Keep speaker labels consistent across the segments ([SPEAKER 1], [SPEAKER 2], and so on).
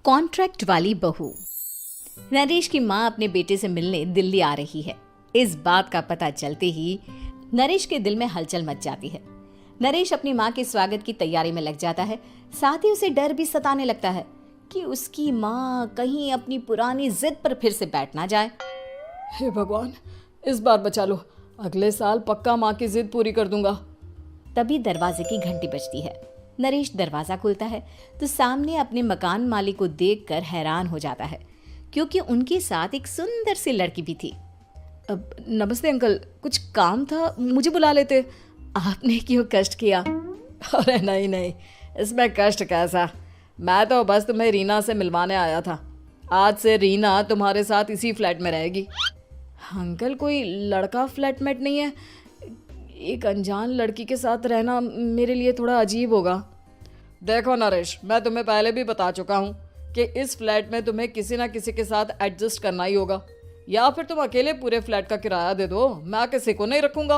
[SPEAKER 1] Contract वाली बहू। नरेश की माँ अपने बेटे से मिलने दिल्ली आ रही है। इस बात का पता चलते ही नरेश के दिल में हलचल मच जाती है। नरेश अपनी माँ के स्वागत की तैयारी में लग जाता है। साथ ही उसे डर भी सताने लगता है कि उसकी माँ कहीं अपनी पुरानी जिद पर फिर से बैठ ना जाए।
[SPEAKER 2] हे भगवान, इस बार बचा लो, अगले साल पक्का माँ की जिद पूरी कर दूंगा।
[SPEAKER 1] तभी दरवाजे की घंटी बजती है। नरेश दरवाजा खोलता है तो सामने अपने मकान मालिक को देखकर हैरान हो जाता है, क्योंकि उनके साथ एक सुंदर सी लड़की भी थी।
[SPEAKER 2] अब नमस्ते अंकल, कुछ काम था, मुझे बुला लेते।
[SPEAKER 1] आपने क्यों कष्ट किया?
[SPEAKER 2] अरे नहीं नहीं, इसमें कष्ट कैसा, मैं तो बस तुम्हें रीना से मिलवाने आया था। आज से रीना तुम्हारे साथ इसी फ्लैट में रहेगी। अंकल, कोई लड़का फ्लैटमेट नहीं है? एक अनजान लड़की के साथ रहना मेरे लिए थोड़ा अजीब होगा। देखो नरेश, मैं तुम्हें पहले भी बता चुका हूँ कि इस फ्लैट में तुम्हें किसी ना किसी के साथ एडजस्ट करना ही होगा, या फिर तुम अकेले पूरे फ्लैट का किराया दे दो, मैं किसी को नहीं रखूंगा।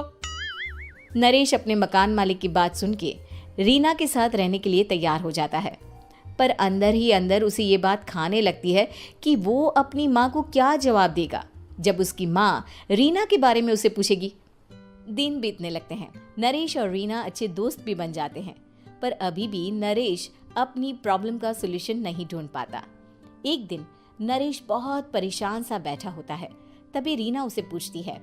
[SPEAKER 1] नरेश अपने मकान मालिक की बात सुन के रीना के साथ रहने के लिए तैयार हो जाता है, पर अंदर ही अंदर उसे ये बात खाने लगती है कि वो अपनी माँ को क्या जवाब देगा जब उसकी माँ रीना के बारे में उसे पूछेगी। दिन बीतने लगते हैं। नरेश और रीना अच्छे दोस्त भी बन जाते हैं, पर अभी भी नरेश अपनी प्रॉब्लम का सॉल्यूशन नहीं ढूंढ पाता। एक दिन नरेश बहुत परेशान सा बैठा होता है। तभी रीना उसे पूछती है,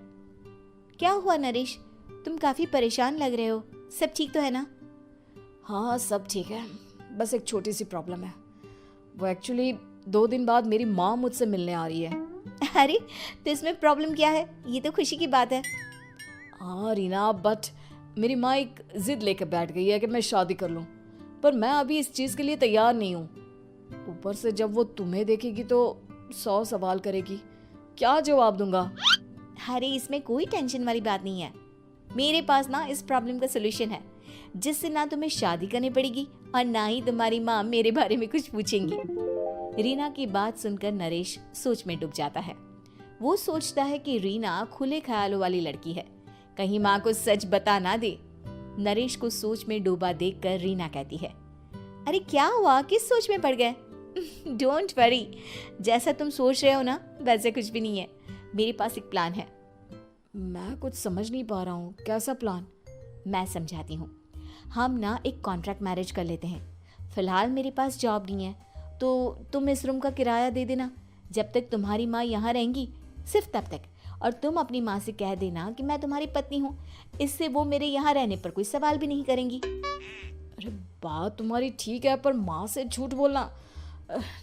[SPEAKER 1] क्या हुआ नरेश, तुम काफी परेशान लग रहे हो, सब ठीक तो है ना?
[SPEAKER 2] हाँ सब ठीक है, बस एक छोटी सी प्रॉब्लम है। वो एक्चुअली 2 दिन बाद मेरी माँ मुझसे मिलने आ रही है।
[SPEAKER 1] अरे तो इसमें प्रॉब्लम क्या है, ये तो खुशी की बात है।
[SPEAKER 2] हाँ रीना, बट मेरी माँ एक जिद लेकर बैठ गई है कि मैं शादी कर लूँ, पर मैं अभी इस चीज़ के लिए तैयार नहीं हूँ। ऊपर से जब वो तुम्हें देखेगी तो 100 सवाल करेगी, क्या जवाब दूंगा?
[SPEAKER 1] अरे इसमें कोई टेंशन वाली बात नहीं है, मेरे पास ना इस प्रॉब्लम का सलूशन है, जिससे ना तुम्हें शादी करनी पड़ेगी और ना ही तुम्हारी माँ मेरे बारे में कुछ पूछेंगी। रीना की बात सुनकर नरेश सोच में डूब जाता है। वो सोचता है कि रीना खुले ख्यालों वाली लड़की है, कहीं माँ को सच बता ना दे। नरेश को सोच में डूबा देखकर रीना कहती है, अरे क्या हुआ, किस सोच में पड़ गए? डोंट वरी, जैसा तुम सोच रहे हो ना वैसे कुछ भी नहीं है, मेरे पास एक प्लान है।
[SPEAKER 2] मैं कुछ समझ नहीं पा रहा हूँ, कैसा प्लान?
[SPEAKER 1] मैं समझाती हूँ। हम ना एक कॉन्ट्रैक्ट मैरिज कर लेते हैं। फिलहाल मेरे पास जॉब नहीं है, तो तुम इस रूम का किराया दे देना जब तक तुम्हारी माँ यहाँ रहेंगी, सिर्फ तब तक। और तुम अपनी माँ से कह देना कि मैं तुम्हारी पत्नी हूँ, इससे वो मेरे यहाँ रहने पर कोई सवाल भी नहीं करेंगी।
[SPEAKER 2] अरे बात तुम्हारी ठीक है, पर माँ से झूठ बोलना,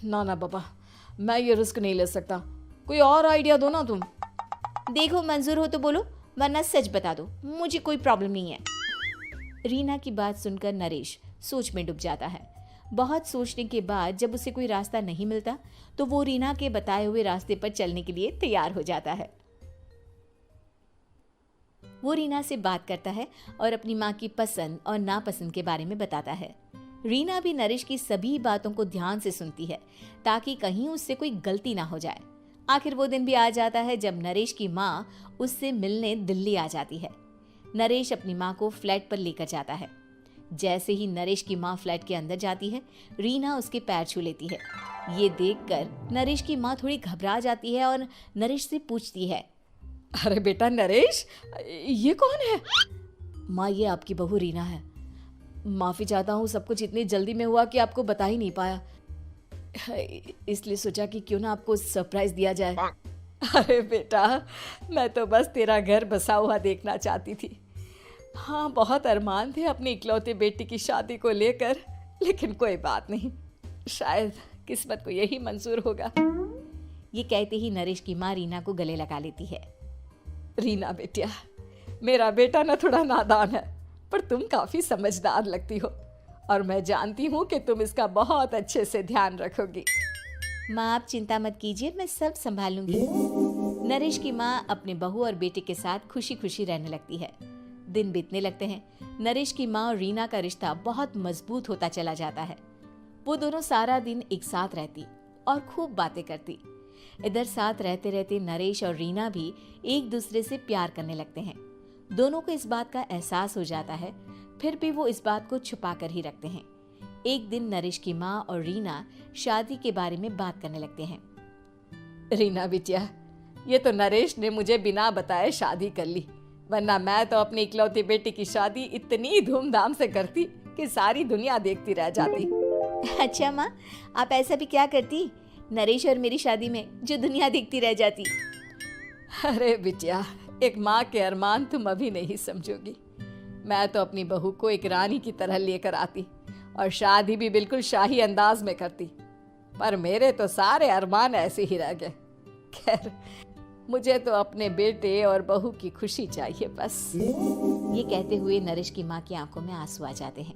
[SPEAKER 2] ना ना पापा, मैं ये रिस्क नहीं ले सकता। कोई और आइडिया दो ना तुम।
[SPEAKER 1] देखो मंजूर हो तो बोलो, वरना सच बता दो, मुझे कोई प्रॉब्लम नहीं है। रीना की बात सुनकर नरेश सोच में डूब जाता है। बहुत सोचने के बाद जब उसे कोई रास्ता नहीं मिलता तो वो रीना के बताए हुए रास्ते पर चलने के लिए तैयार हो जाता है। वो रीना से बात करता है और अपनी माँ की पसंद और नापसंद के बारे में बताता है। रीना भी नरेश की सभी बातों को ध्यान से सुनती है, ताकि कहीं उससे कोई गलती ना हो जाए। आखिर वो दिन भी आ जाता है जब नरेश की माँ उससे मिलने दिल्ली आ जाती है। नरेश अपनी माँ को फ्लैट पर लेकर जाता है। जैसे ही नरेश की माँ फ्लैट के अंदर जाती है, रीना उसके पैर छू लेती है। ये देखकर नरेश की माँ थोड़ी घबरा जाती है और नरेश से पूछती है,
[SPEAKER 2] अरे बेटा नरेश, ये कौन है?
[SPEAKER 1] माँ, ये आपकी बहू रीना है।
[SPEAKER 2] माफ़ी चाहता हूँ, सब कुछ इतनी जल्दी में हुआ कि आपको बता ही नहीं पाया, इसलिए सोचा कि क्यों ना आपको सरप्राइज दिया जाए। अरे बेटा, मैं तो बस तेरा घर बसा हुआ देखना चाहती थी। हाँ, बहुत अरमान थे अपनी इकलौते बेटी की शादी को लेकर, लेकिन कोई बात नहीं, शायद किस्मत को यही मंजूर होगा।
[SPEAKER 1] ये कहते ही नरेश की माँ रीना को गले लगा लेती है।
[SPEAKER 2] रीना बेटिया, मेरा बेटा ना थोड़ा नादान है, पर तुम काफ़ी समझदार लगती हो, और मैं जानती हूँ कि तुम इसका बहुत अच्छे से ध्यान रखोगी।
[SPEAKER 1] माँ आप चिंता मत कीजिए, मैं सब संभाल लूंगी। नरेश की माँ अपने बहू और बेटे के साथ खुशी खुशी रहने लगती है। दिन बीतने लगते हैं। नरेश की माँ और रीना का रिश्ता बहुत मजबूत होता चला जाता है। वो दोनों सारा दिन एक साथ रहती और खूब बातें करती। इधर साथ रहते रहते नरेश और रीना भी एक दूसरे से प्यार करने लगते हैं। दोनों को इस बात का एहसास हो जाता है, फिर भी वो इस बात को छुपा कर ही रखते हैं। एक दिन नरेश की माँ और रीना शादी के बारे में बात करने लगते हैं।
[SPEAKER 2] रीना बिटिया, ये तो नरेश ने मुझे बिना बताए शादी कर ली, वरना मैं तो अपनी इकलौती बेटी की शादी इतनी धूमधाम से करती कि सारी दुनिया देखती रह जाती।
[SPEAKER 1] अच्छा माँ, आप ऐसा भी क्या करती नरेश और मेरी शादी में जो दुनिया देखती रह जाती?
[SPEAKER 2] अरे बिटिया, एक माँ के अरमान तुम अभी नहीं समझोगी। मैं तो अपनी बहू को एक रानी की तरह लेकर आती और शादी भी बिल्कुल शाही अंदाज में करती, पर मेरे तो सारे अरमान ऐसे ही रह गए। खैर, मुझे तो अपने बेटे और बहू की खुशी चाहिए बस।
[SPEAKER 1] ये कहते हुए नरेश की माँ की आंखों में आंसू आ जाते हैं।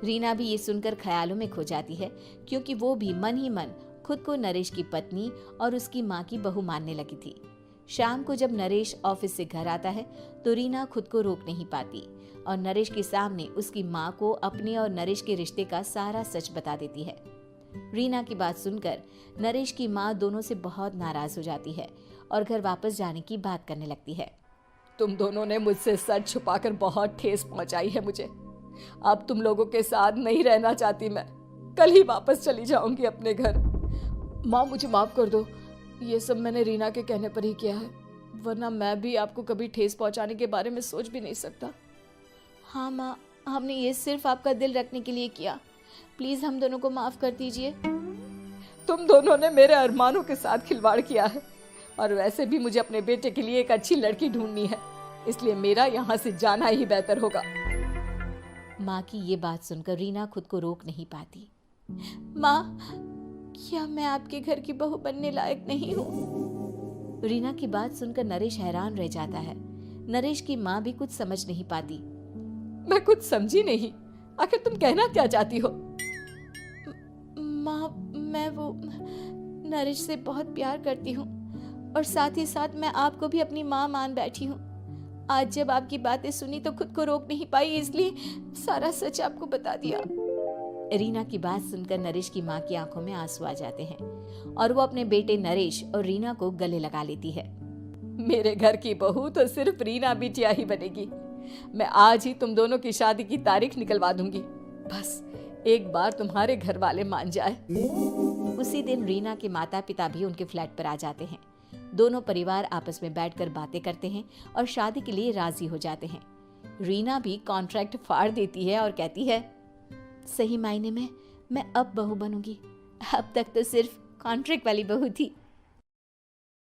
[SPEAKER 1] रीना भी ये सुनकर ख्यालों में खो जाती है, क्योंकि वो भी मन ही मन खुद को नरेश की पत्नी और उसकी माँ की बहू मानने लगी थी। शाम को जब नरेश ऑफिस से घर आता है तो रीना खुद को रोक नहीं पाती और नरेश के सामने उसकी माँ को अपने और नरेश के रिश्ते का सारा सच बता देती है। रीना की बात सुनकर नरेश की माँ दोनों से बहुत नाराज हो जाती है और घर वापस जाने की बात करने लगती है।
[SPEAKER 2] तुम दोनों ने मुझसे सच छुपाकर बहुत ठेस पहुंचाई है मुझे। अब तुम लोगों के साथ नहीं रहना चाहती मैं, कल ही वापस चली जाऊंगी अपने घर। माँ, मुझे माफ कर दो, ये सब मैंने रीना के कहने पर ही किया है, वरना मैं भी आपको कभी ठेस पहुंचाने के बारे में सोच भी नहीं सकता।
[SPEAKER 1] हाँ माँ, हमने ये सिर्फ आपका दिल रखने के लिए किया, प्लीज हम दोनों को माफ कर दीजिए।
[SPEAKER 2] तुम दोनों ने मेरे अरमानों के साथ खिलवाड़ किया है, और वैसे भी मुझे अपने बेटे के लिए एक अच्छी लड़की ढूंढनी है, इसलिए मेरा यहाँ से जाना ही बेहतर होगा।
[SPEAKER 1] माँ की ये बात सुनकर रीना खुद को रोक नहीं पाती। माँ, क्या मैं आपके घर की बहू बनने लायक नहीं हूँ? रीना की बात सुनकर नरेश हैरान रह जाता है। नरेश की माँ भी कुछ समझ नहीं पाती।
[SPEAKER 2] मैं कुछ समझी नहीं, आखिर तुम कहना क्या चाहती हो?
[SPEAKER 1] माँ, मैं वो नरेश से बहुत प्यार करती हूँ और साथ ही साथ मैं आपको भी अपनी माँ मान बैठी हूँ। आज जब आपकी बातें सुनी तो खुद को रोक नहीं पाई, इसलिए सारा सच आपको बता दिया। रीना की बात सुनकर नरेश की माँ की आंखों में आंसू आ जाते हैं और वो अपने बेटे नरेश और रीना को गले लगा लेती है।
[SPEAKER 2] मेरे घर की बहू तो सिर्फ रीना बिटिया ही बनेगी। मैं आज ही तुम दोनों की शादी की तारीख निकलवा दूंगी, बस एक बार तुम्हारे घर वाले मान जाए।
[SPEAKER 1] उसी दिन रीना के माता पिता भी उनके फ्लैट पर आ जाते हैं। दोनों परिवार आपस में बैठकर बातें करते हैं और शादी के लिए राजी हो जाते हैं। रीना भी कॉन्ट्रैक्ट फाड़ देती है और कहती है, सही मायने में मैं अब बहू बनूंगी, अब तक तो सिर्फ कॉन्ट्रैक्ट वाली बहू थी।